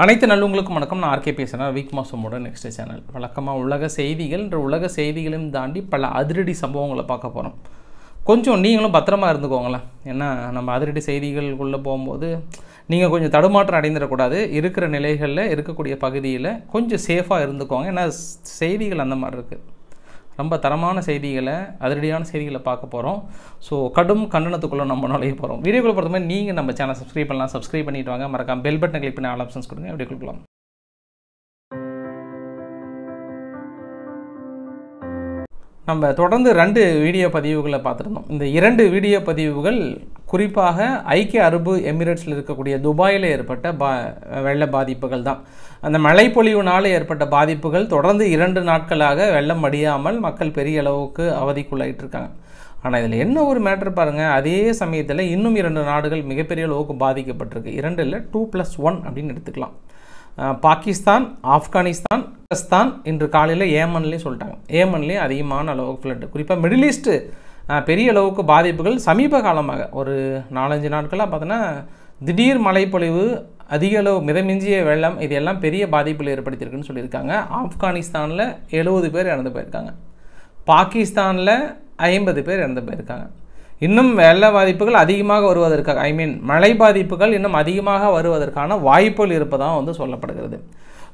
அனைத்து நல்லுங்களுக்கும் வணக்கம். நான் ஆர்கே பேசுகிறேன். வீக் மாசமோட நெக்ஸ்ட் சேனல் வழக்கமாக உலக செய்திகள் என்ற உலக செய்திகளையும் தாண்டி பல அதிரடி சம்பவங்களை பார்க்க போகிறோம். கொஞ்சம் நீங்களும் பத்திரமா இருந்துக்கோங்களேன். ஏன்னா நம்ம அதிரடி செய்திகளுக்குள்ளே போகும்போது நீங்கள் கொஞ்சம் தடுமாற்றம் அடைந்துடக்கூடாது. இருக்கிற நிலைகளில் இருக்கக்கூடிய பகுதியில் கொஞ்சம் சேஃபாக இருந்துக்கோங்க. ஏன்னா செய்திகள் அந்த மாதிரி இருக்குது. ரொம்ப தரமான செய்திகளை, அதிரடியான செய்திகளை பார்க்க போகிறோம். ஸோ கடும் கண்டனத்துக்குள்ளே நம்ம நுழைய போகிறோம். வீடியோக்குள்ளே பொறுத்த மாதிரி நீங்கள் நம்ம சேனல் சப்ஸ்கிரைப் பண்ணலாம். சப்ஸ்கிரைப் பண்ணிட்டு வாங்க. மறக்காம பெல் பட்டனை கிளிக் பண்ணி ஆல் ஆப்ஷன்ஸ் கொடுங்க. வீடியோ கொடுக்கலாம். நம்ம தொடர்ந்து 2 வீடியோ பதிவுகளை பார்த்துருந்தோம். இந்த 2 வீடியோ பதிவுகள் குறிப்பாக ஐக்கிய அரபு எமிரேட்ஸில் இருக்கக்கூடிய துபாயில் ஏற்பட்ட வெள்ள பாதிப்புகள் தான். அந்த மழைப்பொழிவுனால் ஏற்பட்ட பாதிப்புகள் தொடர்ந்து 2 நாட்களாக வெள்ளம் வடியாமல் மக்கள் பெரிய அளவுக்கு அவதிக்குள்ளாயிட்டு இருக்காங்க. ஆனால் இதில் என்ன ஒரு மேட்டர் பாருங்கள், அதே சமயத்தில் இன்னும் 2 நாடுகள் மிகப்பெரிய அளவுக்கு பாதிக்கப்பட்டிருக்கு. 2 இல்லை 2+1 அப்படின்னு எடுத்துக்கலாம். பாகிஸ்தான், ஆப்கானிஸ்தான், பாகிஸ்தான், இன்று காலையில் ஏமன்லேயும் சொல்லிட்டாங்க. ஏமன்லேயும் அதிகமான அளவுக்கு ஃப்ளட்டு. குறிப்பாக மிடில் ஈஸ்ட்டு பெரிய அளவுக்கு பாதிப்புகள் சமீப காலமாக ஒரு 4-5 நாட்களாக பார்த்தோன்னா திடீர் மழைப்பொழிவு, அதிக அளவு மிதமிஞ்சிய வெள்ளம், இது எல்லாம் பெரிய பாதிப்பில் ஏற்படுத்தியிருக்குன்னு சொல்லியிருக்காங்க. ஆப்கானிஸ்தானில் 70 பேர் இறந்து போயிருக்காங்க. பாகிஸ்தானில் 50 பேர் இறந்து போயிருக்காங்க. இன்னும் வெள்ள பாதிப்புகள் அதிகமாக வருவதற்காக மழை பாதிப்புகள் இன்னும் அதிகமாக வருவதற்கான வாய்ப்புகள் இருப்பதாக சொல்லப்படுகிறது.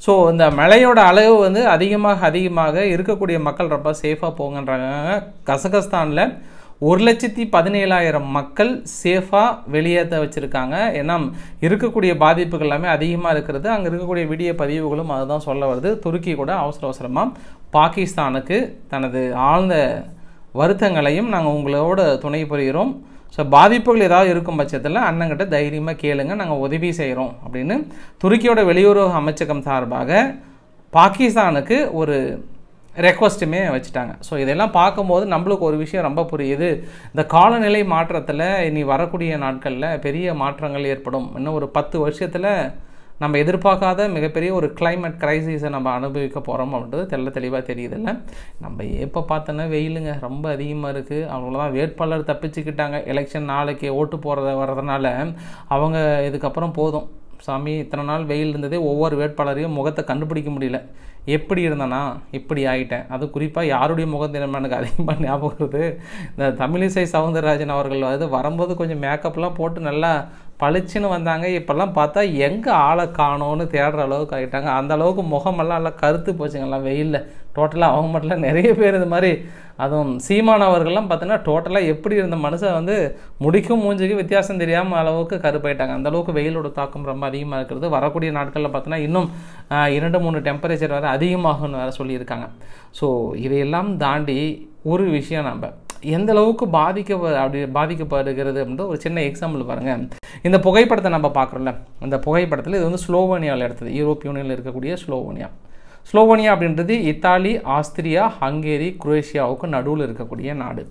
ஸோ இந்த மழையோட அளவு அதிகமாக இருக்கக்கூடிய மக்கள் ரொம்ப சேஃபாக போங்கன்றாங்க. கசகஸ்தானில் 1,17,000 மக்கள் சேஃபாக வெளியேற்ற வச்சுருக்காங்க. ஏன்னா இருக்கக்கூடிய பாதிப்புகள் எல்லாமே அதிகமாக இருக்கிறது. அங்கே இருக்கக்கூடிய வீடியோ பதிவுகளும் அதுதான் சொல்ல வருது. துருக்கி கூட அவசரமாக பாகிஸ்தானுக்கு தனது ஆழ்ந்த வருத்தங்களையும் நாங்கள் உங்களோட துணை புரிகிறோம். ஸோ பாதிப்புகள் ஏதாவது இருக்கும் பட்சத்தில் அண்ணங்கிட்ட தைரியமாக கேளுங்க, நாங்கள் உதவி செய்கிறோம் அப்படின்னு துருக்கியோட வெளியுறவு அமைச்சகம் சார்பாக பாகிஸ்தானுக்கு ஒரு ரெக்வஸ்ட்டுமே வச்சுட்டாங்க. ஸோ இதெல்லாம் பார்க்கும்போது நம்மளுக்கு ஒரு விஷயம் ரொம்ப புரியுது. இந்த காலநிலை மாற்றத்தில் இனி வரக்கூடிய நாட்களில் பெரிய மாற்றங்கள் ஏற்படும். இன்னும் ஒரு 10 வருஷத்தில் நம்ம எதிர்பார்க்காத மிகப்பெரிய ஒரு கிளைமேட் கிரைசிஸை நம்ம அனுபவிக்க போகிறோம் அப்படின்றது தெளிவாக தெரியுதில்ல. நம்ம எப்போ பார்த்தோன்னா வெயிலுங்க ரொம்ப அதிகமாக இருக்குது. அவ்வளோதான், வேட்பாளர் தப்பிச்சுக்கிட்டாங்க. எலெக்ஷன் நாளைக்கு ஓட்டு வர்றதுனால அவங்க இதுக்கப்புறம் போதும் சாமி, இத்தனை நாள் வெயில் இருந்ததே, ஒவ்வொரு வேட்பாளரையும் முகத்தை கண்டுபிடிக்க முடியல. எப்படி இருந்தேனா இப்படி ஆகிட்டேன். அது குறிப்பாக யாருடைய முகத்தினம் எனக்கு அதிகமாக ஞாபகம் வருது. இந்த தமிழிசை சவுந்தரராஜன் அவர்கள் வரும்போது கொஞ்சம் மேக்கப்லாம் போட்டு நல்லா பளிச்சுன்னு வந்தாங்க. இப்போல்லாம் பார்த்தா எங்கே ஆளை காணோன்னு தேடுற அளவுக்கு ஆகிட்டாங்க. அந்த அளவுக்கு முகமெல்லாம் நல்லா கருத்து போச்சுங்கலாம் வெயிலில். டோட்டலாக அவங்க மட்டும் நிறைய பேர் இது மாதிரி, அதுவும் சீமான் அவர்கள்லாம் பார்த்தோன்னா டோட்டலாக எப்படி இருந்த மனுஷன் முடிக்கும் மூஞ்சுக்கு வித்தியாசம் தெரியாமல் அளவுக்கு கருப்பாயிட்டாங்க. அந்தளவுக்கு வெயிலோட தாக்கம் ரொம்ப அதிகமாக இருக்கிறது. வரக்கூடிய நாட்களில் பார்த்தோன்னா இன்னும் 2-3 டெம்பரேச்சர் வேறு அதிகமாகும்னு வேறு சொல்லியிருக்காங்க. ஸோ இதையெல்லாம் தாண்டி ஒரு விஷயம், நம்ம எந்த அளவுக்கு பாதிக்கப்படுகிறது அப்படின்ற ஒரு சின்ன எக்ஸாம்பிள் பாருங்கள். இந்த புகைப்படத்தை நம்ம பார்க்குறோம்ல, இந்த புகைப்படத்தில் இது ஸ்லோவேனியாவில் எடுத்தது. யூரோப் யூனியனில் இருக்கக்கூடிய ஸ்லோவேனியா அப்படின்றது இத்தாலி, ஆஸ்திரியா, ஹங்கேரி, குரோஷியாவுக்கு நடுவில் இருக்கக்கூடிய நாடு.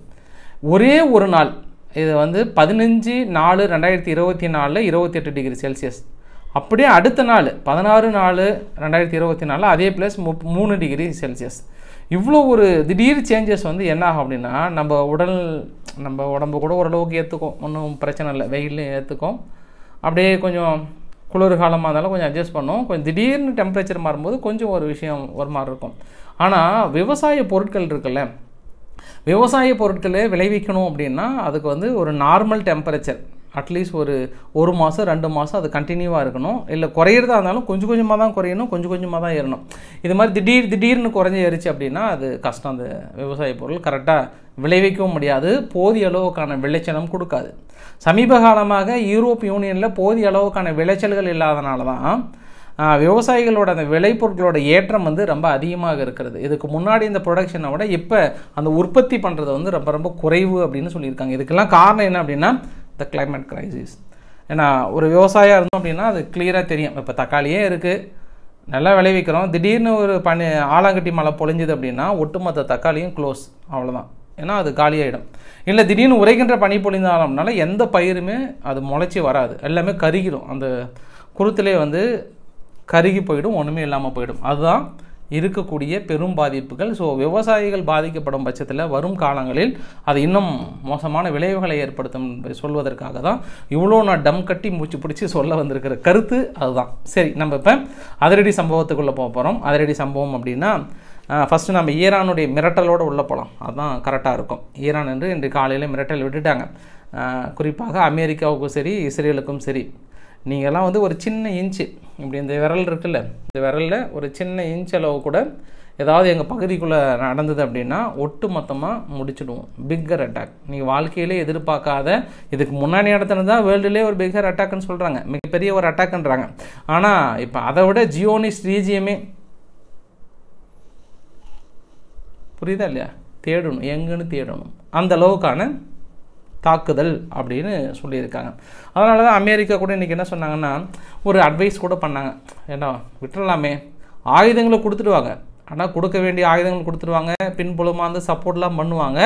ஒரே ஒரு நாள் இது 15/4/2024 28 டிகிரி செல்சியஸ். அப்படியே அடுத்த நாள் 16/4/2024 அதே ப்ளஸ் 3 டிகிரி செல்சியஸ். இவ்வளோ ஒரு திடீர் சேஞ்சஸ் என்ன ஆகும் அப்படின்னா, நம்ம உடம்பு கூட ஓரளவுக்கு ஏற்றுக்கும், ஒன்றும் பிரச்சனை இல்லை. வெயிலையும் ஏற்றுக்கும், அப்படியே கொஞ்சம் குளிர்காலமாக இருந்தாலும் கொஞ்சம் அட்ஜஸ்ட் பண்ணும். கொஞ்சம் திடீர்னு டெம்பரேச்சர் மாறும்போது கொஞ்சம் ஒரு விஷயம் ஒரு மாதிரி இருக்கும். ஆனால் விவசாய பொருட்கள் இருக்குல்ல, விவசாய பொருட்களை விளைவிக்கணும் அப்படின்னா அதுக்கு ஒரு நார்மல் டெம்பரேச்சர் அட்லீஸ்ட் ஒரு மாதம் 2 மாதம் அது கண்டினியூவாக இருக்கணும். இல்லை குறையிறதா இருந்தாலும் கொஞ்சம் கொஞ்சமாக தான் குறையணும், கொஞ்சம் கொஞ்சமாக தான் ஏறணும். இது மாதிரி திடீர்னு குறைஞ்சி ஏறிச்சு அப்படின்னா அது கஷ்டம். அந்த விவசாய பொருள் கரெக்டாக விளைவிக்கவும் முடியாது, போதிய அளவுக்கான விளைச்சலும் கொடுக்காது. சமீப காலமாக யூரோப் யூனியனில் போதிய அளவுக்கான விளைச்சல்கள் இல்லாதனால தான் விவசாயிகளோட அந்த விளைபொருட்களோட ஏற்றம் ரொம்ப அதிகமாக இருக்கிறது. இதுக்கு முன்னாடி இந்த ப்ரொடக்ஷனை விட இப்போ அந்த உற்பத்தி பண்ணுறது ரொம்ப ரொம்ப குறைவு அப்படின்னு சொல்லியிருக்காங்க. இதுக்கெல்லாம் காரணம் என்ன அப்படின்னா த கிளைமேட் கிரைசிஸ். ஏன்னா ஒரு விவசாயம் இருந்தோம் அப்படின்னா அது கிளியராக தெரியும். இப்போ தக்காளியே இருக்குது, நல்லா விளைவிக்கிறோம், திடீர்னு ஒரு ஆலாங்கட்டி மழை பொழிஞ்சுது அப்படின்னா ஒட்டுமொத்த தக்காளியும் க்ளோஸ், அவ்வளோதான். ஏன்னா அது காலியாகிடும். இல்லை திடீர்னு உரைக்கின்ற பனி பொழிந்தாலும்னால எந்த பயிருமே அது முளைச்சி வராது, எல்லாமே கருகிடும். அந்த குருத்திலே கருகி போயிடும், ஒன்றுமே இல்லாமல் போயிடும். அதுதான் இருக்கக்கூடிய பெரும் பாதிப்புகள். ஸோ விவசாயிகள் பாதிக்கப்படும் பட்சத்தில் வரும் காலங்களில் அது இன்னும் மோசமான விளைவுகளை ஏற்படுத்தும் சொல்வதற்காக தான் இவ்வளோ நான் டம் கட்டி மூச்சு பிடிச்சி சொல்ல வந்திருக்கிற கருத்து அதுதான். சரி, நம்ம இப்போ அதிரடி சம்பவத்துக்குள்ளே போக போகிறோம். அதிரடி சம்பவம் அப்படின்னா ஃபஸ்ட்டு நம்ம ஈரானுடைய மிரட்டலோடு உள்ளே போகலாம், அதுதான் கரெக்டாக இருக்கும். ஈரான் என்று இன்று காலையில் மிரட்டல் விட்டுட்டாங்க. குறிப்பாக அமெரிக்காவுக்கும் சரி இஸ்ரேலுக்கும் சரி, நீங்கள்லாம் வந்து ஒரு சின்ன இன்ச்சு இப்படி இந்த விரல் இருக்குல்ல, இந்த விரலில் ஒரு சின்ன இன்ச் அளவு கூட ஏதாவது எங்கள் பகுதிக்குள்ளே நடந்தது அப்படின்னா ஒட்டு மொத்தமாக முடிச்சுடுவோம். பிக்கர் அட்டாக் நீங்கள் வாழ்க்கையிலே எதிர்பார்க்காத, இதுக்கு முன்னாடி இடத்துல தான் வேர்ல்டுலேயே ஒரு பிக்கர் அட்டாக்னு சொல்கிறாங்க, மிகப்பெரிய ஒரு அட்டாக்ன்றாங்க. ஆனால் இப்போ அதை விட ஜியோனிஸ்ட் ரீஜியமே புரியுதா இல்லையா, தேடணும், எங்கன்னு தேடணும், அந்த அளவுக்கான தாக்குதல் அப்படின்னு சொல்லியிருக்காங்க. அதனால தான் அமெரிக்கா கூட இன்றைக்கி என்ன சொன்னாங்கன்னா, ஒரு அட்வைஸ் கூட பண்ணாங்க, ஏன்னா விட்டுறலாமே, ஆயுதங்களை கொடுத்துடுவாங்க, ஆனால் கொடுக்க வேண்டிய ஆயுதங்கள் கொடுத்துருவாங்க, பின்புலமாக வந்து சப்போர்ட்லாம் பண்ணுவாங்க.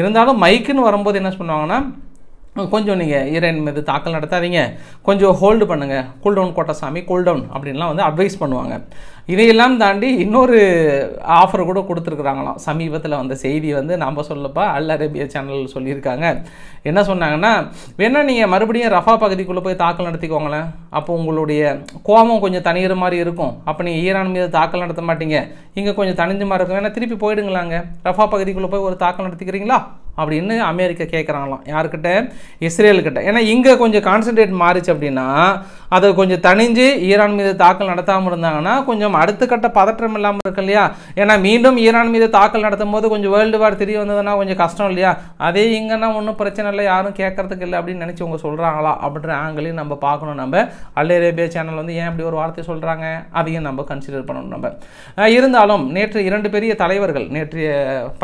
இருந்தாலும் மைக்குன்னு வரும்போது என்ன பண்ணுவாங்கன்னா, கொஞ்சம் நீங்கள் ஈரான் மீது தாக்கல் நடத்தாதீங்க, கொஞ்சம் ஹோல்டு பண்ணுங்கள், கூல்டவுன் கோட்டசாமி கூல்டவுன் அப்படின்லாம் வந்து அட்வைஸ் பண்ணுவாங்க. இதையெல்லாம் தாண்டி இன்னொரு ஆஃபர் கூட கொடுத்துருக்குறாங்களாம். சமீபத்தில் வந்த செய்தி வந்து நாம் சொல்லப்பா அல் அரேபியா சேனல் சொல்லியிருக்காங்க. என்ன சொன்னாங்கன்னா, வேணா நீங்கள் மறுபடியும் ரஃபா பகுதிக்குள்ளே போய் தாக்கல் நடத்திக்கோங்களேன், அப்போ உங்களுடைய கோபம் கொஞ்சம் தனிகிற மாதிரி இருக்கும், அப்போ நீங்கள் ஈரான் மீது தாக்கல் நடத்த மாட்டீங்க, இங்கே கொஞ்சம் தனிஞ்ச மாதிரி இருக்கும், வேணா திருப்பி போயிடுங்களாங்க, ரஃபா பகுதிக்குள்ளே போய் ஒரு தாக்கல் நடத்திக்கிறீங்களா அப்படின்னு அமெரிக்கா கேட்குறாங்களாம். யாருக்கிட்ட? இஸ்ரேல்கிட்ட. ஏன்னா இங்கே கொஞ்சம் கான்சன்ட்ரேட் மாறிச்சு அப்படின்னா, அதை கொஞ்சம் தனிஞ்சு ஈரான் மீது தாக்கல் நடத்தாமல் இருந்தாங்கன்னா கொஞ்சம் அடுத்த கட்ட பதற்றம் இல்லாமல் இருக்கு இல்லையா. ஏன்னா மீண்டும் ஈரான் மீது தாக்கல் நடத்தும் போது கொஞ்சம் வேர்ல்டு வார் தெரிய வந்ததுன்னா கொஞ்சம் கஷ்டம் இல்லையா. அதே இங்கன்னா ஒன்றும் பிரச்சனை இல்லை, யாரும் கேட்கறதுக்கு இல்லை அப்படின்னு நினச்சி அவங்க சொல்கிறாங்களா அப்படின்ற ஆங்கிளையும் நம்ம பார்க்கணும். நம்ம அல் அரேபியா சேனல் வந்து ஏன் இப்படி ஒரு வார்த்தை சொல்கிறாங்க அதையும் நம்ம கன்சிடர் பண்ணணும். நம்ம இருந்தாலும் நேற்று 2 பெரிய தலைவர்கள், நேற்றைய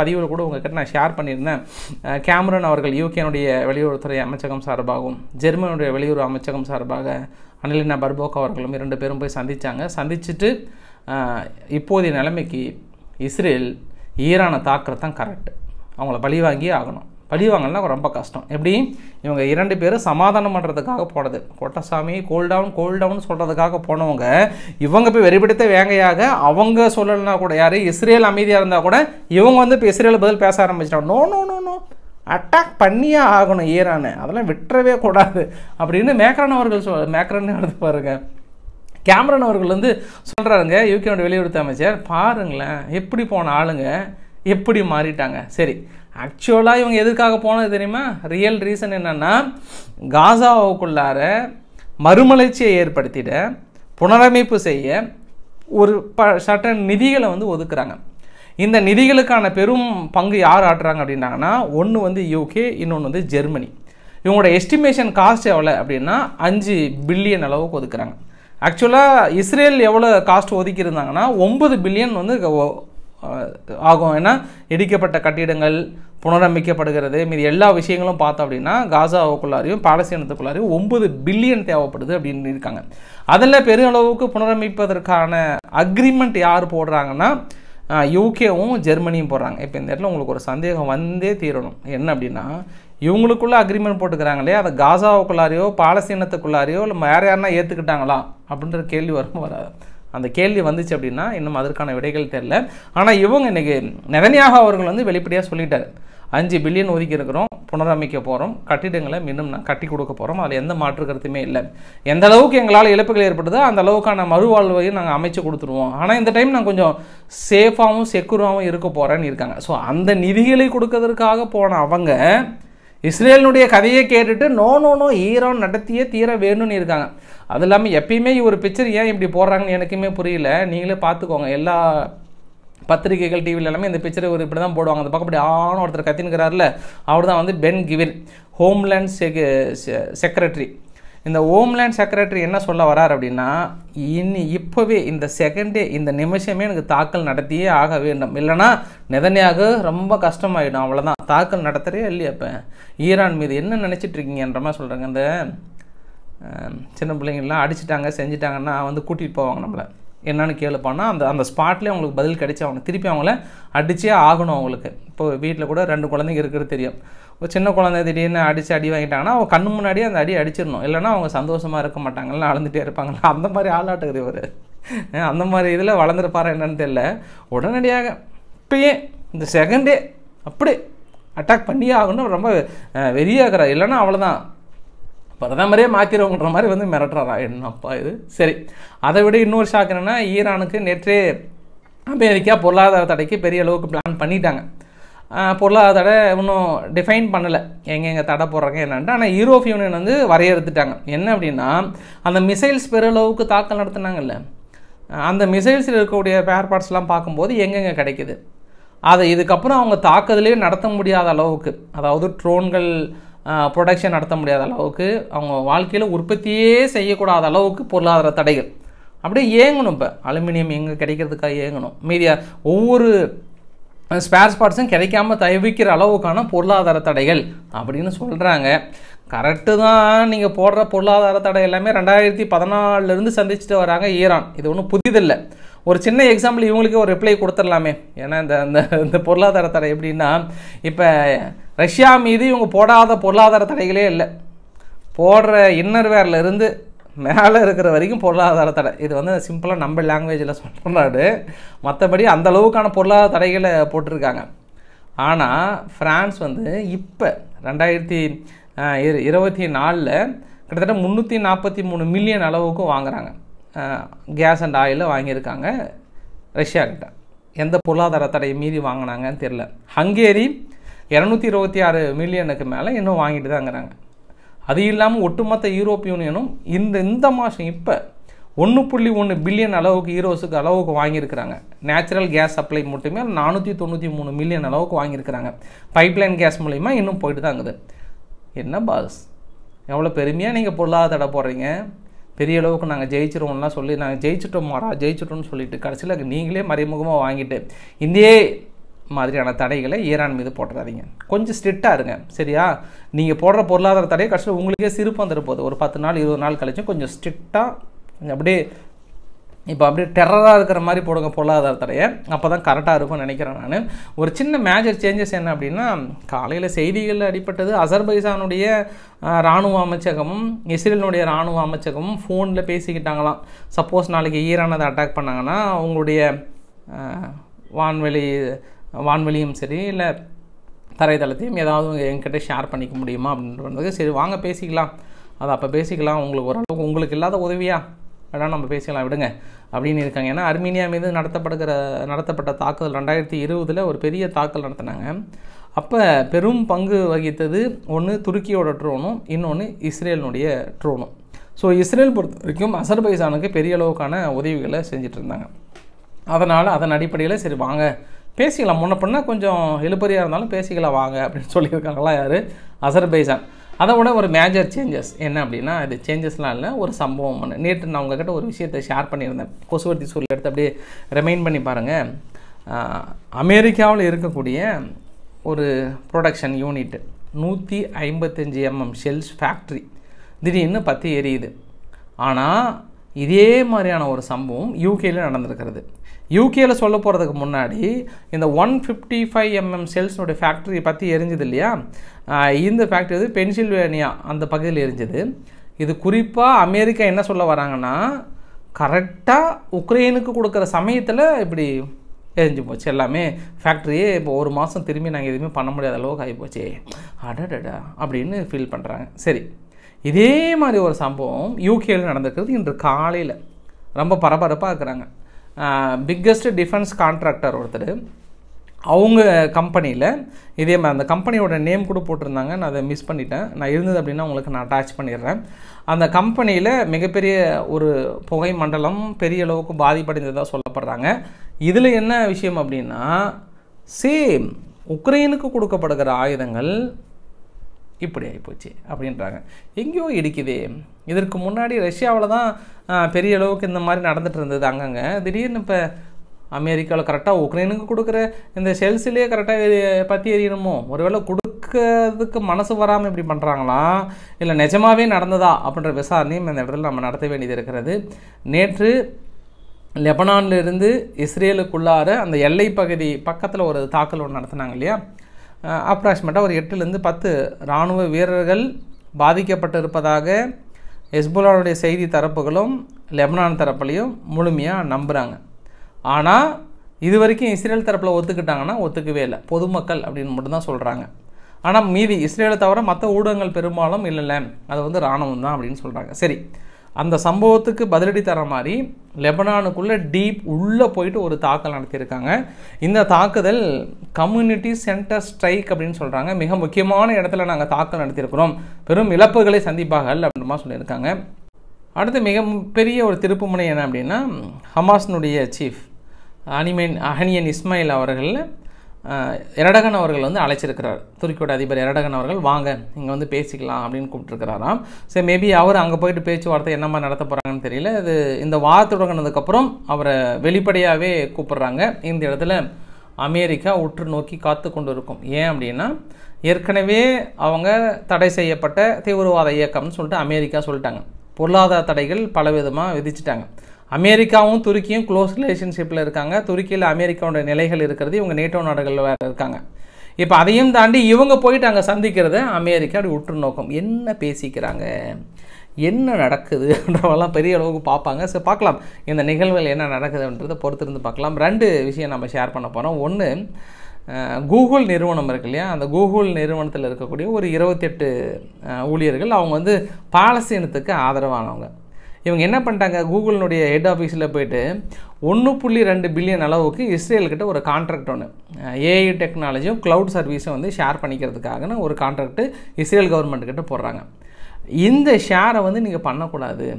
பதிவில் கூட உங்ககிட்ட நான் ஷேர் பண்ணியிருந்தேன். கேமரன் அவர்கள் யூகேனுடைய வெளியுறவுத்துறை அமைச்சகம் சார்பாகவும் ஜெர்மனுடைய வெளியுறவு அமைச்சகம் சார்பாக அனிலினா பர்போக் அவர்களும் 2 பேரும் போய் சந்தித்தாங்க. சந்திச்சுட்டு இப்போதைய நிலைமைக்கு இஸ்ரேல் ஈரானை தாக்குறது தான் கரெக்டு, அவங்கள பழி வாங்கியே ஆகணும். பழி வாங்கலாம் ரொம்ப கஷ்டம். எப்படி இவங்க 2 பேரும் சமாதானம் பண்ணுறதுக்காக போனது, கோட்டசாமி கோல்டவுன் சொல்கிறதுக்காக போனவங்க இவங்க போய் வெறிபிடித்த வேங்கையாக அவங்க சொல்லலைன்னா கூட, யார் இஸ்ரேல் அமைதியாக இருந்தால் கூட இவங்க வந்து இப்போ இஸ்ரேல் பதில் பேச ஆரம்பிச்சிட்டாங்க. No no no no attack பண்ணியே ஆகணும் ஈரானை, அதெல்லாம் விட்டுறவே கூடாது அப்படின்னு மேக்ரான் அவர்கள் மேக்ரான் எடுத்து பாருங்க. கேமரன் அவர்கள் வந்து சொல்கிறாருங்க, யூகேனுடைய வெளியுறவு அமைச்சர், பாருங்களேன் எப்படி போன ஆளுங்க எப்படி மாறிட்டாங்க. சரி, ஆக்சுவலாக இவங்க எதுக்காக போனது தெரியுமா? ரியல் ரீசன் என்னென்னா, காசாவுக்குள்ளார மறுமலர்ச்சியை ஏற்படுத்திட, புனரமைப்பு செய்ய ஒரு சட்ட நிதிகளை வந்து ஒதுக்குறாங்க. இந்த நிதிகளுக்கான பெரும் பங்கு யார் ஆட்டுறாங்க அப்படின்னாங்கன்னா, ஒன்று வந்து யூகே, இன்னொன்று வந்து ஜெர்மனி. இவங்களோட எஸ்டிமேஷன் காஸ்ட் எவ்வளோ அப்படின்னா 5 பில்லியன் அளவுக்கு ஒதுக்குறாங்க. ஆக்சுவலாக இஸ்ரேல் எவ்வளோ காஸ்ட் ஒதுக்கியிருந்தாங்கன்னா 9 பில்லியன் வந்து ஆகும். ஏன்னா இடிக்கப்பட்ட கட்டிடங்கள் புனரமைக்கப்படுகிறது, மீது எல்லா விஷயங்களும் பார்த்தோம் அப்படின்னா காசாவுக்குள்ளாரையும் பாலஸ்தீனத்துக்குள்ளாரையும் 9 பில்லியன் தேவைப்படுது அப்படின்னு இருக்காங்க. அதில் பெரிய அளவுக்கு புனரமைப்பதற்கான அக்ரிமெண்ட் யார் போடுறாங்கன்னா யூகேவும் ஜெர்மனியும் போடுறாங்க. இப்போ இந்த இடத்துல உங்களுக்கு ஒரு சந்தேகம் வந்தே தீரணும். என்ன அப்படின்னா, இவங்களுக்குள்ள அக்ரிமெண்ட் போட்டுக்கிறாங்களே, அதை காசாவுக்குள்ளாரையோ பாலஸ்தீனத்துக்குள்ளாரையோ இல்லை வேறு யாருன்னா ஏற்றுக்கிட்டாங்களா அப்படின்ற கேள்வி வரும் வராது. அந்த கேள்வி வந்துச்சு அப்படின்னா இன்னும் அதற்கான விடைகள் தெரியல. ஆனால் இவங்க இன்றைக்கி நெதன்யாகு அவர்கள் வந்து வெளிப்படையாக சொல்லிட்டார், 5 பில்லியன் ஒதுக்கி இருக்கிறோம், புனரமைக்க போகிறோம், கட்டிடங்களை மீண்டும் நான் கட்டி கொடுக்க போகிறோம், அதில் எந்த மாற்று கருத்துமே இல்லை. எந்த அளவுக்கு எங்களால் இழப்புகள் ஏற்படுதோ அந்த அளவுக்கான மறுவாழ்வையும் நாங்கள் அமைச்சு கொடுத்துருவோம். ஆனால் இந்த டைம் நான் கொஞ்சம் சேஃபாகவும் செக்யூராகவும் இருக்க போகிறேன்னு இருக்காங்க. ஸோ அந்த நிதிகளை கொடுக்கறதுக்காக போன அவங்க இஸ்ரேலினுடைய கதையை கேட்டுட்டு நோ நோ நோ ஈரான் நடத்தியே தீர வேணும்னு இருக்காங்க. அது இல்லாமல் எப்பயுமே ஒரு பிக்சர் ஏன் இப்படி போடுறாங்கன்னு எனக்குமே புரியல. நீங்களே பார்த்துக்கோங்க, எல்லா பத்திரிகைகள் டிவியில் எல்லாமே இந்த பிக்சரை ஒரு இப்படி தான் போடுவாங்க. அந்த பக்கம் இப்படி ஆன ஒருத்தர் கத்தினுக்கிறாருல, அவர் தான் வந்து பென் கிவிர், ஹோம்லேண்ட் செக்ரட்டரி. இந்த ஹோம்லேண்ட் செக்ரட்டரி என்ன சொல்ல வரார் அப்படின்னா, இப்போவே இந்த செகண்டே இந்த நிமிஷமே எனக்கு தாக்கல் நடத்தியே ஆக வேண்டும், இல்லைனா நெதன்யாகு ரொம்ப கஷ்டமாயிடும், அவ்வளோதான், தாக்கல் நடத்துகிறே இல்லையா. இப்போ ஈரான் மீது என்ன நினச்சிட்டு இருக்கீங்கன்ற மாதிரி சொல்கிறாங்க. இந்த சின்ன பிள்ளைங்கள்லாம் அடிச்சிட்டாங்க செஞ்சிட்டாங்கன்னா வந்து கூட்டிகிட்டு போவாங்க நம்மளை, என்னன்னு கேளுப்பான்னா அந்த ஸ்பாட்லேயே அவங்களுக்கு பதில் கிடைச்சி அவங்க திருப்பி அவங்கள அடித்தே ஆகணும். அவங்களுக்கு இப்போ வீட்டில் கூட 2 குழந்தைங்க இருக்கிறது தெரியும். ஒரு சின்ன குழந்தை திடீர்னு அடி வாங்கிட்டாங்கன்னா அவங்க கண்ணு முன்னாடியே அந்த அடி அடிச்சிடணும், இல்லைனா அவங்க சந்தோஷமாக இருக்க மாட்டாங்கல்ல, அழுந்துகிட்டே இருப்பாங்களா, அந்த மாதிரி ஆளாட்டுக்குது இவர். அந்த மாதிரி இதில் வளர்ந்துருப்பாரா என்னன்னு தெரியல. உடனடியாக இப்பயே இந்த செகண்டே அப்படி அட்டாக் பண்ணியே ஆகணும், ரொம்ப வெறியாகிறார். இல்லைன்னா அவ்வளோதான், பிரதமரே மாற்றிடுவோங்கிற மாதிரி வந்து மிரட்டுறாரா. என்னப்பா இது. சரி, அதை விட இன்னொரு ஷாக் என்னென்னா, ஈரானுக்கு நேற்றே அமெரிக்கா பொருளாதார தடைக்கு பெரிய அளவுக்கு பிளான் பண்ணிட்டாங்க. பொருளாதார தடை இன்னும் டிஃபைன் பண்ணலை, எங்கெங்கே தடை போடுறாங்க என்னன்ட்டு. ஆனால் யூரோப் யூனியன் வந்து வரையறுத்துட்டாங்க. என்ன அப்படின்னா, அந்த மிசைல்ஸ் பெருளவுக்கு தாக்கல் நடத்துனாங்கல்ல, அந்த மிசைல்ஸில் இருக்கக்கூடிய ஸ்பேர் பார்ட்ஸ்லாம் பார்க்கும்போது எங்கெங்கே கிடைக்குது, அதை இதுக்கப்புறம் அவங்க தாக்குதலே நடத்த முடியாத அளவுக்கு, அதாவது ட்ரோன்கள் ப்ரொடக்ஷன் நடத்த முடியாத அளவுக்கு, அவங்க வாழ்க்கையில் உற்பத்தியே செய்யக்கூடாத அளவுக்கு பொருளாதார தடைகள் அப்படியே ஏங்கணும். இப்போ அலுமினியம் எங்கே கிடைக்கிறதுக்காக ஏங்கணும், மீதியா ஒவ்வொரு ஸ்பேர் பார்ட்ஸும் கிடைக்காம தவிக்கிற அளவுக்கான பொருளாதார தடைகள் அப்படின்னு சொல்கிறாங்க. கரெக்டு தான். நீங்கள் போடுற பொருளாதார தடை எல்லாமே 2014 சந்திச்சுட்டு வராங்க ஈரான். இது ஒன்றும் புதிதில்லை. ஒரு சின்ன எக்ஸாம்பிள் இவங்களுக்கு ஒரு ரிப்ளை கொடுத்துடலாமே. ஏன்னா இந்த பொருளாதார தடை எப்படின்னா, இப்போ ரஷ்யா மீது இவங்க போடாத பொருளாதார தடைகளே இல்லை. போடுற இன்னர்வேரில் இருந்து மேலே இருக்கிற வரைக்கும் பொருளாதார தடை. இது வந்து சிம்பிளாக நம்ம லாங்குவேஜில் சொல்கிறாரு. மற்றபடி அந்த அளவுக்கான பொருளாதார தடைகளை போட்டிருக்காங்க. ஆனால் ஃப்ரான்ஸ் வந்து இப்போ 2024 கிட்டத்தட்ட 343 மில்லியன் அளவுக்கு வாங்குகிறாங்க. கேஸ் அண்ட் ஆயிலில் வாங்கியிருக்காங்க ரஷ்யா கிட்ட. எந்த பொருளாதார தடையை மீறி வாங்கினாங்கன்னு தெரில. ஹங்கேரி 226 மில்லியனுக்கு மேலே இன்னும் வாங்கிட்டு தாங்கிறாங்க. அது இல்லாமல் ஒட்டுமொத்த யூரோப் யூனியனும் இந்த மாதம் இப்போ 1.1 பில்லியன் அளவுக்கு யூரோஸுக்கு அளவுக்கு வாங்கியிருக்கிறாங்க. நேச்சுரல் கேஸ் சப்ளை மட்டுமே 493 மில்லியன் அளவுக்கு வாங்கியிருக்கிறாங்க. பைப்லைன் கேஸ் மூலிமா இன்னும் போயிட்டு தாங்குது. என்ன பாஸ், எவ்வளோ பெருமையாக நீங்கள் பொருளாதார தடை போடுறீங்க. பெரிய அளவுக்கு நாங்கள் ஜெயிச்சிருவோம்லாம் சொல்லி, நாங்கள் ஜெயிச்சிட்டோம்னு சொல்லிட்டு கடைசியில் நீங்களே மறைமுகமாக வாங்கிட்டு இதே மாதிரியான தடைகளை ஈரான் மீது போட்டுறாதீங்க. கொஞ்சம் ஸ்ட்ரிக்டாக இருங்க, சரியா? நீங்கள் போடுற பொருளாதார தடையை கடைசியில் உங்களுக்கே சிரிப்பு வந்துட்டு போகுது. ஒரு 10 நாள் 20 நாள் கழிச்சு கொஞ்சம் ஸ்ட்ரிக்டாக அப்படியே இப்போ அப்படியே டெரராக இருக்கிற மாதிரி போடுங்க பொருளாதார தடையை. அப்போ தான் கரெக்டாக இருக்கும்னு நினைக்கிறேன் நான். ஒரு சின்ன மேஜர் சேஞ்சஸ் என்ன அப்படின்னா, காலையில் செய்திகளில் அடிப்பட்டது அசர்பைசானுடைய இராணுவ அமைச்சகமும் இஸ்ரேலினுடைய இராணுவ அமைச்சகமும் ஃபோனில் பேசிக்கிட்டாங்களாம். சப்போஸ் நாளைக்கு ஈரான் அதை அட்டாக் பண்ணாங்கன்னா உங்களுடைய வான்வெளியும் சரி இல்லை தரைத்தளத்தையும் ஏதாவது என்கிட்ட ஷேர் பண்ணிக்க முடியுமா அப்படின்றது. சரி வாங்க பேசிக்கலாம், அதை அப்போ பேசிக்கலாம், உங்களுக்கு ஓரளவுக்கு உங்களுக்கு இல்லாத உதவியா வேணால் நம்ம பேசிக்கலாம் விடுங்க அப்படின்னு இருக்காங்க. ஏன்னா அர்மீனியா மீது நடத்தப்பட்ட தாக்குதல் 2020 ஒரு பெரிய தாக்குதல் நடத்தினாங்க. அப்போ பெரும் பங்கு வகித்தது ஒன்று துருக்கியோட ட்ரோனும், இன்னொன்று இஸ்ரேலினுடைய ட்ரோனும். ஸோ இஸ்ரேல் பொறுத்த வரைக்கும் அசர்பைசானுக்கு பெரிய அளவுக்கான உதவிகளை செஞ்சுட்டு இருந்தாங்க. அதன் அடிப்படையில் சரி வாங்க பேசிக்கலாம், முன்ன பின்னா கொஞ்சம் எழுப்பறியாக இருந்தாலும் பேசிக்கலாம் வாங்க அப்படின்னு சொல்லியிருக்காங்களா யார்? அசர்பைசான். அதை விட ஒரு மேஜர் சேஞ்சஸ் என்ன அப்படின்னா, இது சேஞ்சஸ்லாம் இல்லை, ஒரு சம்பவம் ஒன்று. நேற்று நான் உங்ககிட்ட ஒரு விஷயத்தை ஷேர் பண்ணியிருந்தேன். கொசுவர்த்தி சூழல் எடுத்து அப்படியே ரிமைண்ட் பண்ணி பாருங்கள். அமெரிக்காவில் இருக்கக்கூடிய ஒரு production unit 155 mm shells factory திடீர்னு பற்றி எரியுது. ஆனால் இதே மாதிரியான ஒரு சம்பவம் யூகேயில் நடந்திருக்கிறது. யூகேயில் சொல்ல போகிறதுக்கு முன்னாடி இந்த 155 mm ஷெல்ஸ்னுடைய ஃபேக்ட்ரி பற்றி எரிஞ்சது இல்லையா? இந்த ஃபேக்ட்ரி வந்து பென்சில்வேனியா அந்த பகுதியில் எரிஞ்சது. இது குறிப்பாக அமெரிக்கா என்ன சொல்ல வராங்கன்னா, கரெக்டாக உக்ரைனுக்கு கொடுக்குற சமயத்தில் இப்படி எரிஞ்சு போச்சு எல்லாமே ஃபேக்ட்ரியே. இப்போ ஒரு மாதம் திரும்பி நாங்கள் எதுவுமே பண்ண முடியாத அளவுக்கு ஆகிப்போச்சு அடடா அப்படின்னு ஃபீல் பண்ணுறாங்க. சரி, இதே மாதிரி ஒரு சம்பவம் யூகேயில் நடந்திருக்கிறது. இன்று காலையில் ரொம்ப பரபரப்பாக இருக்கிறாங்க. பிக்கஸ்ட் டிஃபென்ஸ் கான்ட்ராக்டர் ஒருத்தர், அவங்க கம்பெனியில் இதே மாதிரி அந்த கம்பெனியோட நேம் கூட போட்டிருந்தாங்க. நான் அதை மிஸ் பண்ணிட்டேன். நான் இருந்தது அப்படின்னா உங்களுக்கு நான் அட்டாச் பண்ணிடுறேன். அந்த கம்பெனியில் மிகப்பெரிய ஒரு புகை மண்டலம் பெரிய அளவுக்கு பாதிப்படைந்ததாக சொல்லப்படுறாங்க. இதில் என்ன விஷயம் அப்படின்னா, சேம் உக்ரைனுக்கு கொடுக்கப்படுகிற ஆயுதங்கள் இப்படி ஆகிப்போச்சு அப்படின்றாங்க. எங்கேயோ இடிக்குதே. இதற்கு முன்னாடி ரஷ்யாவில் தான் பெரிய அளவுக்கு இந்த மாதிரி நடந்துகிட்டு இருந்தது அங்கங்கே. திடீர்னு இப்போ அமெரிக்காவில் கரெக்டாக உக்ரைனுக்கு கொடுக்குற இந்த ஷெல்ஸ்லேயே கரெக்டாக பற்றி எறியணுமோ? ஒருவேளை கொடுக்கறதுக்கு மனசு வராமல் இப்படி பண்ணுறாங்களா, இல்லை நிஜமாகவே நடந்ததா அப்படின்ற விசாரணையும் இந்த இடத்துல நம்ம நடத்த வேண்டியது இருக்கிறது. நேற்று லெபனானிலிருந்து இஸ்ரேலுக்குள்ளார அந்த எல்லை பகுதி பக்கத்தில் ஒரு தாக்கல் ஒன்று நடத்தினாங்க இல்லையா? அப்ராக்சிமேட்டாக ஒரு 8 to 10 இராணுவ வீரர்கள் பாதிக்கப்பட்டிருப்பதாக ஹெஸ்புல்லாவுடைய செய்தி தரப்புகளும் லெபனான் தரப்புலையும் முழுமையாக நம்புகிறாங்க. ஆனால் இது வரைக்கும் இஸ்ரேல் தரப்பில் ஒத்துக்கிட்டாங்கன்னா ஒத்துக்கவே இல்லை, பொதுமக்கள் அப்படின்னு மட்டும்தான் சொல்கிறாங்க. ஆனால் மீதி இஸ்ரேலை தவிர மற்ற ஊடகங்கள் பெரும்பாலும் இல்லை, அது வந்து இராணுவம் தான் அப்படின்னு சொல்கிறாங்க. சரி, அந்த சம்பவத்துக்கு பதிலடி தர மாதிரி லெபனானுக்குள்ளே டீப் உள்ளே போயிட்டு ஒரு தாக்குதல் நடத்தியிருக்காங்க. இந்த தாக்குதல் கம்யூனிட்டி சென்டர் ஸ்ட்ரைக் அப்படின்னு சொல்கிறாங்க. மிக முக்கியமான இடத்துல நாங்கள் தாக்குதல் நடத்தியிருக்கிறோம், பெரும் இழப்புகளை சந்திப்பார்கள் அப்படின்ற சொல்லியிருக்காங்க. அடுத்து மிக பெரிய ஒரு திருப்புமுனை என்ன அப்படின்னா, ஹமாஸ்னுடைய சீஃப் அஹனியன் இஸ்மாயில் அவர்கள் எரடகன் அவர்கள் வந்து அழைச்சிருக்கிறார். துருக்கியோட அதிபர் எரடகன் அவர்கள் வாங்க இங்கே வந்து பேசிக்கலாம் அப்படின்னு கூப்பிட்டுருக்கிறாராம். சரி, மேபி அவர் அங்கே போயிட்டு பேச்சுவார்த்தை என்ன மாதிரி நடத்த போகிறாங்கன்னு தெரியல. இது இந்த வார் தொடங்கினதுக்கப்புறம் அவரை வெளிப்படையாகவே கூப்பிட்றாங்க. இந்த இடத்துல அமெரிக்கா உற்று நோக்கி காத்து கொண்டு இருக்கும். ஏன் அப்படின்னா, ஏற்கனவே அவங்க தடை செய்யப்பட்ட தீவிரவாத இயக்கம்னு சொல்லிட்டு அமெரிக்கா சொல்லிட்டாங்க. பொருளாதார தடைகள் பலவிதமாக விதிச்சிட்டாங்க. அமெரிக்காவும் துருக்கியும் க்ளோஸ் ரிலேஷன்ஷிப்பில் இருக்காங்க. துருக்கியில் அமெரிக்காவோட நிலைகள் இருக்கிறது, இவங்க நேட்டோ நாடுகள் வேறு இருக்காங்க. இப்போ அதையும் தாண்டி இவங்க போயிட்டு அங்கே சந்திக்கிறத அமெரிக்கா அப்படி உற்று நோக்கம், என்ன பேசிக்கிறாங்க, என்ன நடக்குதுன்றவெல்லாம் பெரிய அளவுக்கு பார்ப்பாங்க. சரி, பார்க்கலாம் இந்த நிகழ்வுகள் என்ன நடக்குதுன்றதை பொறுத்திருந்து பார்க்கலாம். 2 விஷயம் நம்ம ஷேர் பண்ண போகிறோம். ஒன்று, கூகுள் நிறுவனம் இருக்கு இல்லையா, அந்த கூகுள் நிறுவனத்தில் இருக்கக்கூடிய ஒரு 28 ஊழியர்கள் அவங்க வந்து பாலஸ்தீனத்துக்கு ஆதரவானவங்க. இவங்க என்ன பண்ணிட்டாங்க, கூகுளினுடைய ஹெட் ஆஃபீஸில் போயிட்டு 1.2 பில்லியன் அளவுக்கு இஸ்ரேல்கிட்ட ஒரு கான்ட்ராக்ட் ஒன்று, ஏஐ டெக்னாலஜியும் க்ளவுட் சர்வீஸும் வந்து ஷேர் பண்ணிக்கிறதுக்காகன்னு ஒரு கான்ட்ராக்ட்டு இஸ்ரேல் கவர்மெண்ட்டுக்கிட்ட போடுறாங்க. இந்த ஷேரை வந்து நீங்கள் பண்ணக்கூடாது,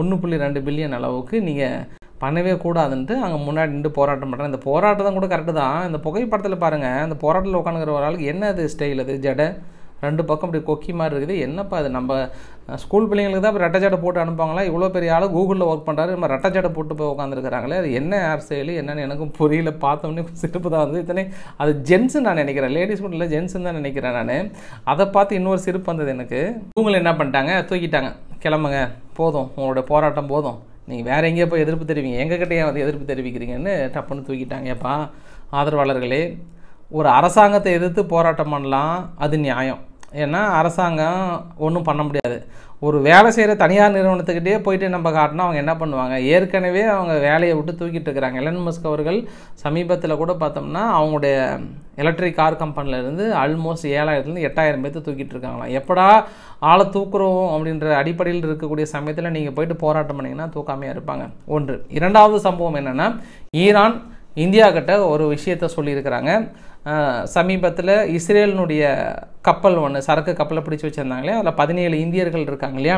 1.2 பில்லியன் அளவுக்கு நீங்கள் பண்ணவே கூடாதுன்ட்டு அங்கே முன்னாடி நின்று போராட்டம் பண்ணுறாங்க. இந்த போராட்டம் கூட கரெக்டு தான். இந்த புகைப்படத்தில் பாருங்கள், அந்த போராட்டத்தில் உட்காந்துக்கிற ஒரு ஆளுக்கு என்ன அது ஸ்டைல், அது ஜடை 2 பக்கம் இப்படி கொக்கி மாதிரி இருக்குது. என்னப்பா அது, நம்ம ஸ்கூல் பிள்ளைங்களுக்கு தான் இப்போ ரெட்டை ஜடை போட்டு அனுப்பாங்களா? இவ்வளோ பெரிய ஆள் கூகுளில் ஒர்க் பண்ணுறாரு, நம்ம ரெட்டை ஜடை போட்டு போய் உட்காந்துருக்கிறாங்களே, அது என்ன ஹேர் ஸ்டைலு என்னென்னு எனக்கும் புரியல. பார்த்தோன்னே சிரிப்பு தான் வந்து. இத்தனை அது ஜென்ஸுன்னு நான் நினைக்கிறேன், லேடிஸ் மட்டும் இல்லை ஜென்ஸுன்னு தான் நினைக்கிறேன் நான். அதை பார்த்து இன்னொரு சிரிப்பு வந்தது எனக்கு. கூகுள் என்ன பண்ணிட்டாங்க, தூக்கிட்டாங்க, கிளம்புங்க போதும், உங்களோட போராட்டம் போதும், நீங்கள் வேறு எங்கேயோ போய் எதிர்ப்பு தெரிவிங்க, எங்ககிட்டயே வந்து எதிர்ப்பு தெரிவிக்கிறீங்கன்னு டப்புன்னு தூக்கிட்டாங்க. ஏப்பா ஆதரவாளர்களே, ஒரு அரசாங்கத்தை எதிர்த்து போராட்டம் பண்ணலாம், அது நியாயம். ஏன்னா அரசாங்கம் ஒன்றும் பண்ண முடியாது. ஒரு வேலை செய்கிற தனியார் நிறுவனத்துக்கிட்டே போயிட்டு நம்ம காட்டினா அவங்க என்ன பண்ணுவாங்க, ஏற்கனவே அவங்க வேலையை விட்டு தூக்கிட்டு இருக்கிறாங்க. எலன் மஸ்க் அவர்கள் சமீபத்தில் கூட பார்த்தோம்னா அவங்களுடைய எலக்ட்ரிக் கார் கம்பெனிலேருந்து ஆல்மோஸ்ட் 7000 8000 பேர்த்து தூக்கிட்டு இருக்காங்களாம். எப்படா ஆளை தூக்குறோம் அப்படின்ற அடிப்படையில் இருக்கக்கூடிய சமயத்தில் நீங்கள் போயிட்டு போராட்டம் பண்ணிங்கன்னா தூக்காமையாக இருப்பாங்க. ஒன்று. 2வது சம்பவம் என்னென்னா, ஈரான் இந்தியா கிட்ட ஒரு விஷயத்த சொல்லியிருக்கிறாங்க. சமீபத்தில் இஸ்ரேலினுடைய கப்பல் ஒன்று, சரக்கு கப்பலை பிடிச்சி வச்சுருந்தாங்களே, அதில் 17 இந்தியர்கள் இருக்காங்க இல்லையா,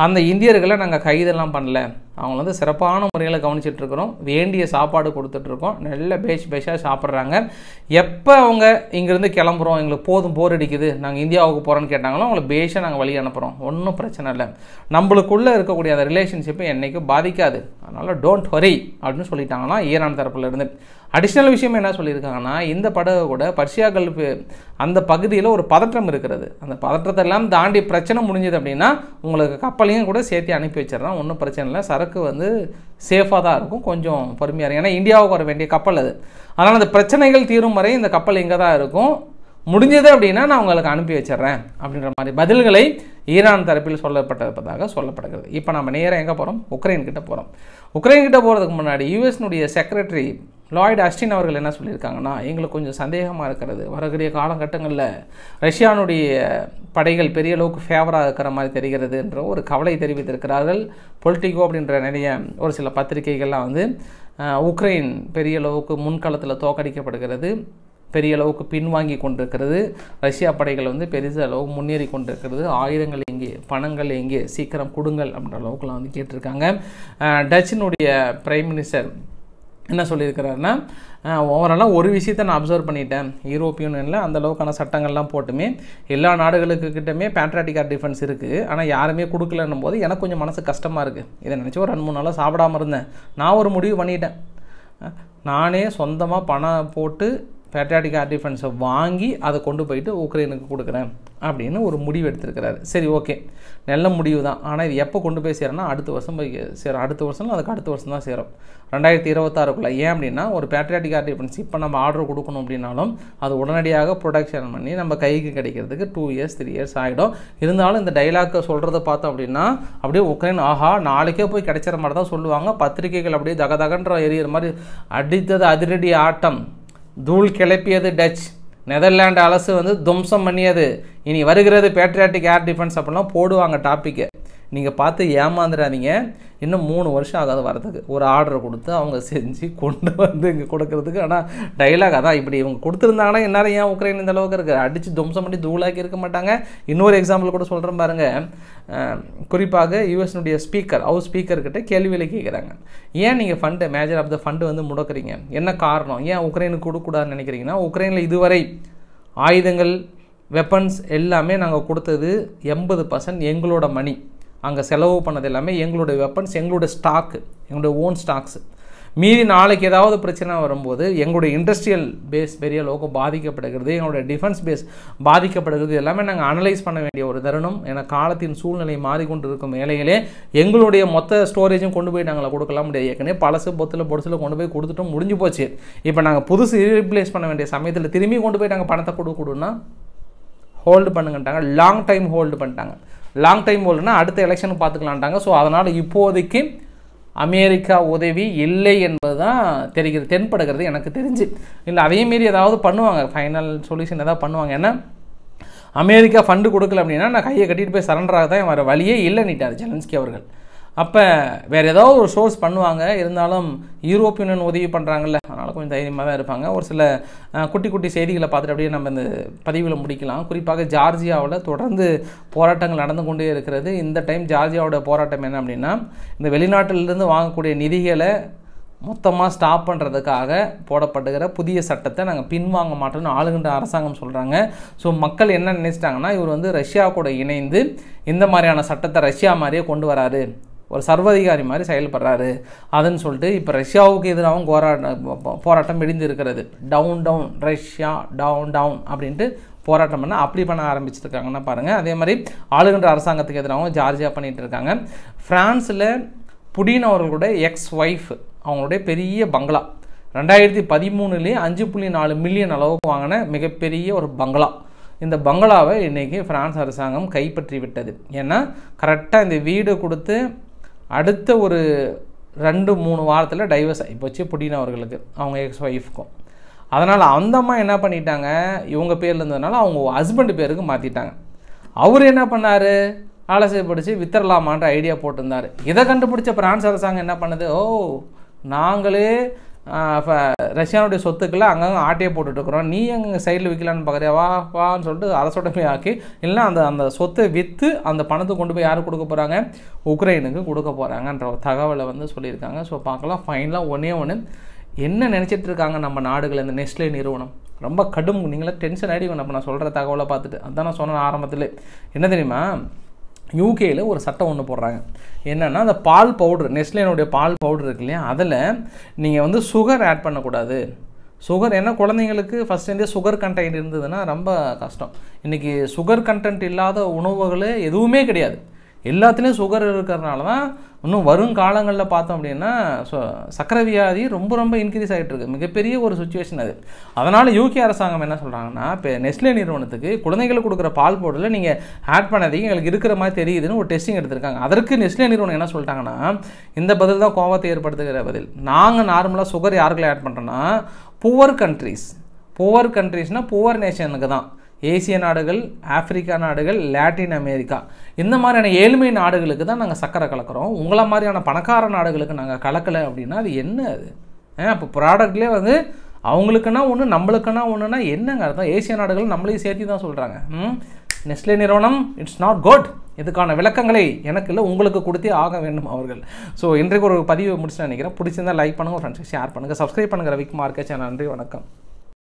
அந்த இந்தியர்களை நாங்கள் கைதெல்லாம் பண்ணல, அவங்க வந்து சிறப்பான முறையில் கவனிச்சிட்ருக்கிறோம், வேண்டிய சாப்பாடு கொடுத்துட்ருக்கோம், நல்ல பேஷாக சாப்பிட்றாங்க. எப்போ அவங்க இங்கேருந்து கிளம்புறோம், எங்களுக்கு போதும் போர் அடிக்குது, நாங்கள் இந்தியாவுக்கு போகிறோன்னு கேட்டாங்களோ அவங்கள பேஷாக நாங்கள் வழி அனுப்புகிறோம், ஒன்றும் பிரச்சனை இல்லை, நம்மளுக்குள்ளே இருக்கக்கூடிய அந்த ரிலேஷன்ஷிப்பை என்றைக்கும் பாதிக்காது, அதனால் டோன்ட் வரி அப்படின்னு சொல்லிட்டாங்கன்னா ஈரான் தரப்புலேருந்து. அடிஷ்னல் விஷயம் என்ன சொல்லியிருக்காங்கன்னா, இந்த படகு கூட பர்ஷியா கல்ஃப் அந்த பகுதியில் ஒரு பதற்றம் இருக்கிறது, அந்த பதற்றத்தை எல்லாம் தாண்டி பிரச்சனை முடிஞ்சது அப்படின்னா உங்களுக்கு கப்பலையும் கூட சேர்த்து அனுப்பி வச்சிடறோம், ஒன்றும் பிரச்சனை இல்லை, சரக்கு வந்து சேஃபாக தான் இருக்கும், கொஞ்சம் பொறுமையாக இருக்கும், ஏன்னா இந்தியாவுக்கு வர வேண்டிய கப்பல் அது, அதனால் அந்த பிரச்சனைகள் தீரும் வரை இந்த கப்பல் இங்கே தான் இருக்கும், முடிஞ்சது அப்படின்னா நான் உங்களுக்கு அனுப்பி வச்சிட்றேன் அப்படின்ற மாதிரி பதில்களை ஈரான் தரப்பில் சொல்லப்பட்டதாக சொல்லப்படுகிறது. இப்போ நம்ம நேராக எங்கே போகிறோம், உக்ரைன் கிட்ட போகிறோம். உக்ரைன் கிட்ட போகிறதுக்கு முன்னாடி யூஎஸ்னுடைய செக்ரட்டரி லாய்ட் அஸ்டின் அவர்கள் என்ன சொல்லியிருக்காங்கன்னா, எங்களுக்கு கொஞ்சம் சந்தேகமாக இருக்கிறது, வரக்கூடிய காலகட்டங்களில் ரஷ்யானுடைய படைகள் பெரிய அளவுக்கு ஃபேவராக இருக்கிற மாதிரி தெரிகிறதுன்ற ஒரு கவலை தெரிவித்திருக்கிறார்கள். பொலிட்டிகோ அப்படின்ற நிறைய ஒரு சில பத்திரிகைகள்லாம் வந்து உக்ரைன் பெரிய அளவுக்கு முன்களத்தில் தோற்கடிக்கப்படுகிறது, பெரிய அளவுக்கு பின்வாங்கி கொண்டிருக்கிறது, ரஷ்யா படைகள் வந்து பெரிய அளவுக்கு முன்னேறி கொண்டிருக்கிறது, ஆயுதங்கள் எங்கே, பணங்கள் எங்கே, சீக்கிரம் கொடுங்கள் அப்படின்ற அளவுக்குலாம் வந்து கேட்டிருக்காங்க. டச்சினுடைய பிரைம் மினிஸ்டர் என்ன சொல்லியிருக்கிறாருன்னா, ஓவராலாக ஒரு விஷயத்தை நான் அப்சர்வ் பண்ணிட்டேன், யூரோப்பியன் யூனியனில் அந்த அளவுக்கான சட்டங்கள்லாம் போட்டுமே எல்லா நாடுகளுக்கிட்டமே பேட்ரியாட்டிக் ஏர் டிஃபென்ஸ் இருக்குது, ஆனால் யாருமே கொடுக்கலன்னும் போது எனக்கு கொஞ்சம் மனசு கஷ்டமாக இருக்குது. இதை நினச்சி ஒரு 2-3 நாளாக சாப்பிடாமல் இருந்தேன். நான் ஒரு முடிவு பண்ணிட்டேன், நானே சொந்தமாக பணம் போட்டு பேட்ரியாட்டிக் ஏர் டிஃபென்ஸை வாங்கி அதை கொண்டு போயிட்டு உக்ரைனுக்கு கொடுக்குறேன் அப்படின்னு ஒரு முடிவு எடுத்திருக்கிறாரு. சரி, ஓகே, நல்ல முடிவு தான். ஆனால் இது எப்போ கொண்டு போய் சேரனா அடுத்த வருஷம் போய் சேரும். அடுத்த வருஷம் அதுக்கு அடுத்த வருஷம் தான் சேரும், 2026க்குள்ளே. ஏன் அப்படின்னா ஒரு பேட்ரியாட்டிக் ஏர் டிஃபென்ஸ் இப்போ நம்ம ஆர்டர் கொடுக்கணும் அப்படின்னாலும் அது உடனடியாக ப்ரொடக்ஷன் பண்ணி நம்ம கைக்கு கிடைக்கிறதுக்கு 2 years 3 years ஆகிடும். இருந்தாலும் இந்த டைலாக்கை சொல்கிறத பார்த்தோம் அப்படின்னா அப்படியே உக்ரைன் ஆஹா நாளைக்கே போய் கிடைச்சிற மாதிரி தான் சொல்லுவாங்க. பத்திரிகைகள் அப்படியே தகதகன்ற எரியிற மாதிரி அடித்தது அதிரடி ஆட்டம், தூள் கிளப்பியது டச், நெதர்லாண்டு அரசு வந்து துவம்சம் பண்ணியது, இனி வருகிறது பேட்ரியாட்டிக் ஏர் டிஃபென்ஸ் அப்படிலாம் போடுவாங்க டாப்பிக்கை. நீங்கள் பார்த்து ஏமாந்துடாதீங்க. இன்னும் 3 வருஷம் ஆகாது வரதுக்கு. ஒரு ஆர்டரை கொடுத்து அவங்க செஞ்சு கொண்டு வந்து இங்கே கொடுக்கறதுக்கு. ஆனால் டைலாக் அதான், இப்படி இவங்க கொடுத்துருந்தாங்கன்னா இந்நேரம் ஏன் உக்ரைன் இந்த அளவுக்கு இருக்குது, அடித்து துவம்சம் பண்ணி தூளாக்கி இருக்க மாட்டாங்க. இன்னொரு எக்ஸாம்பிள் கூட சொல்கிறேன் பாருங்கள். குறிப்பாக யூஎஸ்னுடைய ஸ்பீக்கர், ஹவுஸ் ஸ்பீக்கர்கிட்ட கேள்வியில் கேட்குறாங்க, ஏன் நீங்கள் fund major of the fund வந்து முடக்கிறீங்க, என்ன காரணம், ஏன் உக்ரைனுக்கு கொடுக்கூடாதுன்னு நினைக்கிறீங்கன்னா, உக்ரைனில் இதுவரை ஆயுதங்கள் வெப்பன்ஸ் எல்லாமே நாங்கள் கொடுத்தது 80% எங்களோட மணி, அங்கே செலவு பண்ணது எல்லாமே எங்களுடைய வெப்பன்ஸ், எங்களுடைய ஸ்டாக்கு, எங்களுடைய ஓன் ஸ்டாக்ஸு. மீறி நாளைக்கு ஏதாவது பிரச்சனை வரும்போது எங்களுடைய இண்டஸ்ட்ரியல் பேஸ் பெரிய அளவுக்கு பாதிக்கப்படுகிறது, எங்களுடைய டிஃபென்ஸ் பேஸ் பாதிக்கப்படுகிறது, எல்லாமே நாங்கள் அனலைஸ் பண்ண வேண்டிய ஒரு தருணம். ஏன்னா காலத்தின் சூழ்நிலை மாறிக்கொண்டு இருக்கும் வேலைகளே எங்களுடைய மொத்த ஸ்டோரேஜும் கொண்டு போய் நாங்கள் கொடுக்கலாம் முடியாது. ஏற்கனவே பழசு பொத்தில் கொண்டு போய் கொடுத்துட்டும் முடிஞ்சு போச்சு. இப்போ நாங்கள் புதுசு ரீப்ளேஸ் பண்ண வேண்டிய சமயத்தில் திரும்பி கொண்டு போய் நாங்கள் பணத்தை கொடுக்கணும்னா ஹோல்டு பண்ணுங்கட்டாங்க. லாங் டைம் ஹோல்டு பண்ணிட்டாங்க. லாங் டைம் ஹோல்டுனா அடுத்த எலெக்ஷனுக்கு பார்த்துக்கலான்ட்டாங்க. ஸோ அதனால் இப்போதைக்கு அமெரிக்கா உதவி இல்லை என்பது தான் தெரிகிறது, தென்படுகிறது எனக்கு தெரிஞ்சு. இல்லை அதே மாரி ஏதாவது பண்ணுவாங்க, ஃபைனல் சொல்யூஷன் ஏதாவது பண்ணுவாங்க. ஏன்னா அமெரிக்கா ஃபண்டு கொடுக்கல அப்படின்னா நான் கையை கட்டிட்டு போய் சரண்டராக தான் வர வழியே இல்லைன்னுட்டார் ஜெலன்ஸ்கி அவர்கள். அப்போ வேறு ஏதாவது ஒரு சோர்ஸ் பண்ணுவாங்க. இருந்தாலும் யூரோப்பியன் யூனியன் உதவி பண்ணுறாங்கல்ல, அதனால் கொஞ்சம் தைரியமாக தான் இருப்பாங்க. ஒரு சில குட்டி குட்டி செய்திகளை பார்த்துட்டு அப்படியே நம்ம இந்த பதிவில் முடிக்கலாம். குறிப்பாக ஜார்ஜியாவில் தொடர்ந்து போராட்டங்கள் நடந்து கொண்டே இருக்கிறது. இந்த டைம் ஜார்ஜியாவோட போராட்டம் என்ன அப்படின்னா, இந்த வெளிநாட்டிலிருந்து வாங்கக்கூடிய நிதிகளை மொத்தமாக ஸ்டாப் பண்ணுறதுக்காக போடப்படுகிற புதிய சட்டத்தை நாங்கள் பின்வாங்க மாட்டோம்னு ஆளுகின்ற அரசாங்கம் சொல்கிறாங்க. ஸோ மக்கள் என்ன நினைச்சிட்டாங்கன்னா, இவர் வந்து ரஷ்யா கூட இணைந்து இந்த மாதிரியான சட்டத்தை ரஷ்யா மாதிரியே கொண்டு வராரு, ஒரு சர்வாதிகாரி மாதிரி செயல்படுறாரு அதுன்னு சொல்லிட்டு இப்போ ரஷ்யாவுக்கு எதிராகவும் போராட்டம் வெடிந்து இருக்கிறது. Down down Russia, down down அப்படின்ட்டு போராட்டம் பண்ண அப்படி பண்ண ஆரம்பிச்சிருக்காங்கன்னா பாருங்கள். அதே மாதிரி ஆளுகின்ற அரசாங்கத்துக்கு எதிராகவும் ஜார்ஜியா பண்ணிகிட்டு இருக்காங்க. ஃப்ரான்ஸில் புடின் அவர்களுடைய எக்ஸ் ஒய்ஃப் அவங்களுடைய பெரிய பங்களா 2013 5.4 மில்லியன் அளவுக்கு வாங்கின மிகப்பெரிய ஒரு பங்களா. இந்த பங்களாவை இன்றைக்கி ஃப்ரான்ஸ் அரசாங்கம் கைப்பற்றி விட்டது. ஏன்னா கரெக்டாக இந்த வீடு கொடுத்து அடுத்த ஒரு 2-3 வாரத்தில் டைவர்ஸ் ஆகி போச்சு புடின் அவர்களுக்கு, அவங்க எக்ஸ் ஒய்ஃப்க்கும். அதனால் அந்த அம்மா என்ன பண்ணிட்டாங்க, இவங்க பேரில் இருந்ததுனால அவங்க ஹஸ்பண்ட் பேருக்கு மாற்றிட்டாங்க. அவர் என்ன பண்ணார், ஆலோசனைப்படுத்தி வித்தரலாமான்ற ஐடியா போட்டிருந்தார். இதை கண்டுபிடிச்ச பிரான்ஸ் அரசாங்கம் என்ன பண்ணுது, நாங்களே ரஷ்யானுடைய சொத்துக்களை அங்கங்கே ஆட்டையை போட்டுட்ருக்குறோம், நீ எங்கள் சைடில் விற்கலான்னு பார்க்குறியா, வான்னு சொல்லிட்டு அரசோடமே ஆக்கி இல்லைன்னா அந்த சொத்தை விற்று அந்த பணத்தை கொண்டு போய் யாருக்கு கொடுக்க போகிறாங்க, உக்ரைனுக்கு கொடுக்க போகிறாங்கன்ற ஒரு தகவலை வந்து சொல்லியிருக்காங்க. ஸோ பார்க்கலாம். ஃபைனலாக ஒன்று என்ன நினச்சிட்டு இருக்காங்க நம்ம நாடுகள், இந்த நெஸ்லே நிறுவனம் ரொம்ப கடும், நீங்களே டென்ஷன் ஆகிடுவீங்க நம்ம நான் சொல்கிற தகவலை பார்த்துட்டு. அதுதான் நான் சொன்னேன் ஆரம்பத்தில். என்ன தெரியுமா, யூகேயில் ஒரு சட்டம் ஒன்று போடுறாங்க. என்னென்னா அந்த பால் பவுட்ரு, நெஸ்லேனுடைய பால் பவுட்ரு இருக்கு இல்லையா, அதில் நீங்கள் வந்து சுகர் ஆட் பண்ணக்கூடாது. சுகர் என்ன குழந்தைங்களுக்கு ஃபஸ்ட்லேருந்தே சுகர் கண்டென்ட் இருந்ததுன்னா ரொம்ப கஷ்டம். இன்றைக்கி சுகர் கண்டென்ட் இல்லாத உணவுகளே எதுவுமே கிடையாது. எல்லாத்துலேயும் சுகர் இருக்கிறதுனால தான் இன்னும் வரும் காலங்களில் பார்த்தோம் அப்படின்னா சக்கரை வியாதி ரொம்ப ரொம்ப இன்க்ரீஸ் ஆகிட்டு இருக்கு. மிகப்பெரிய ஒரு சுச்சுவேஷன் அது. அதனால் யூகே அரசாங்கம் என்ன சொல்கிறாங்கன்னா, இப்போ நெஸ்லே நிறுவனத்துக்கு குழந்தைகளுக்கு கொடுக்குற பால் பவுடரில் நீங்கள் ஆட் பண்ணாதீங்க, எங்களுக்கு இருக்கிற மாதிரி தெரியுதுன்னு ஒரு டெஸ்டிங் எடுத்திருக்காங்க. அதற்கு நெஸ்லே நிறுவனம் என்ன சொல்லிட்டாங்கன்னா, இந்த பதில் தான் கோபத்தை ஏற்படுத்துகிற பதில். நாங்கள் நார்மலாக சுகர் யாருக்குள்ள ஆட் பண்ணுறோன்னா புவர் கண்ட்ரீஸ்னால் புவர் நேஷனுக்கு தான். ஏசிய நாடுகள், ஆப்பிரிக்கா நாடுகள், லாட்டின் அமெரிக்கா இந்த மாதிரியான ஏழ்மை நாடுகளுக்கு தான் நாங்கள் சக்கரை கலக்கிறோம். உங்களை மாதிரியான பணக்கார நாடுகளுக்கு நாங்கள் கலக்கலை அப்படின்னா அது என்ன அது? இப்போ ப்ராடக்ட்லேயே வந்து அவங்களுக்குன்னா ஒன்று நம்மளுக்குன்னா ஒன்றுனா என்னங்க அர்த்தம்? ஏசிய நாடுகள் நம்மளையும் சேர்த்து தான் சொல்கிறாங்க. நெஸ்லே நிறுவனம் இட்ஸ் நாட் குட். இதுக்கான விளக்கங்களை எனக்கு இல்லை உங்களுக்கு கொடுத்தே ஆக வேண்டும் அவர்கள். ஸோ இன்றைக்கு ஒரு பதிவு முடிச்சு நினைக்கிறேன். பிடிச்சிருந்தால் லைக் பண்ணுங்கள், ஃப்ரெண்ட்ஸுக்கு ஷேர் பண்ணுங்கள், சப்ஸ்கிரைப் பண்ணுங்கள். ரவிக்குமார் சேனல். நன்றி, வணக்கம்.